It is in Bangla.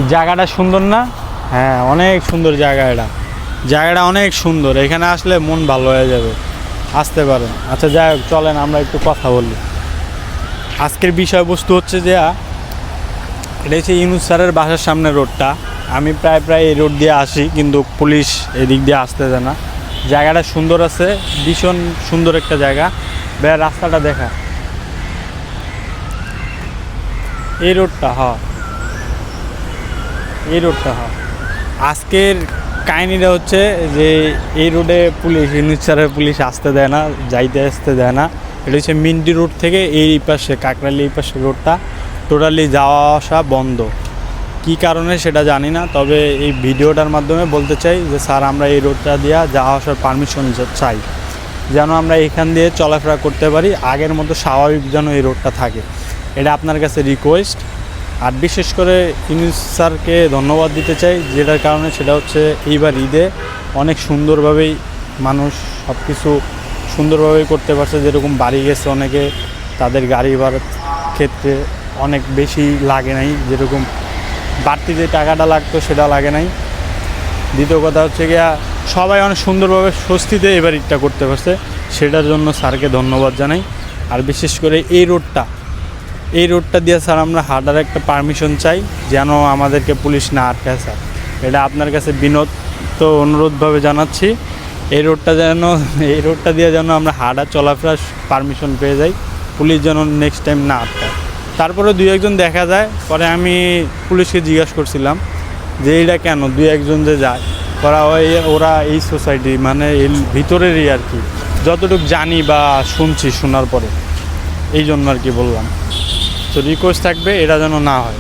এই জায়গাটা সুন্দর না? হ্যাঁ, অনেক সুন্দর জায়গা। জায়গাটা অনেক সুন্দর, এখানে আসলে মন ভালো হয়ে যাবে, আসতে পারেন। আচ্ছা যাই হোক, চলেন আমরা একটু কথা বলি। আজকের বিষয়বস্তু হচ্ছে যে এটা হচ্ছে ইউনুস স্যারের বাসার সামনে রোডটা। আমি প্রায় এই রোড দিয়ে আসি, কিন্তু পুলিশ এদিক দিয়ে আসতে দেয় না। জায়গাটা সুন্দর আছে, ভীষণ সুন্দর একটা জায়গা। ভাইয়া রাস্তাটা দেখা, এই রোডটা এই রোডটা আজকের কাহিনিটা হচ্ছে যে এই রোডে পুলিশ, ইউনুস স্যারের পুলিশ আসতে দেয় না, আসতে দেয় না। এটা হচ্ছে মিন্টি রোড থেকে এই পাশে কাকরাইল এই পাশে রোডটা টোটালি যাওয়া আসা বন্ধ। কি কারণে সেটা জানি না, তবে এই ভিডিওটার মাধ্যমে বলতে চাই যে স্যার, আমরা এই রোডটা দিয়ে যাওয়া আসার পারমিশন চাই, যেন আমরা এখান দিয়ে চলাফেরা করতে পারি, আগের মতো স্বাভাবিক যেন এই রোডটা থাকে। এটা আপনার কাছে রিকোয়েস্ট। আর বিশেষ করে ইউনুস স্যারকে ধন্যবাদ দিতে চাই, যেটার কারণে সেটা হচ্ছে এইবার ঈদে অনেক সুন্দরভাবেই মানুষ সব কিছু সুন্দরভাবেই করতে পারছে। যেরকম বাড়ি গেছে অনেকে, তাদের গাড়ি ভাড়ার ক্ষেত্রে অনেক বেশি লাগে নাই, যেরকম বাড়তি যে টাকাটা লাগতো সেটা লাগে নাই। দ্বিতীয় কথা হচ্ছে গিয়া সবাই অনেক সুন্দরভাবে স্বস্তিতে এবার ঈদটা করতে পারছে, সেটার জন্য স্যারকে ধন্যবাদ জানাই। আর বিশেষ করে এই রোডটা দিয়ে স্যার আমরা হাঁটার একটা পারমিশন চাই, যেন আমাদেরকে পুলিশ না আটকায় স্যার। এটা আপনার কাছে বিনত অনুরোধভাবে জানাচ্ছি। এই রোডটা দিয়ে যেন আমরা হাঁটা চলাফেরার পারমিশন পেয়ে যাই, পুলিশ যেন নেক্সট টাইম না আটকায়। তারপরে দুই একজন দেখা যায়, পরে আমি পুলিশকে জিজ্ঞাসা করছিলাম যে এইটা কেন দুই একজন যে যায়, ওরা এই সোসাইটি মানে এর ভিতরেরই আর কি, যতটুকু জানি বা শোনার পরে এই জন্য আর কি বললাম। তো রিকোয়েস্ট থাকবে এটা যেন না হয়।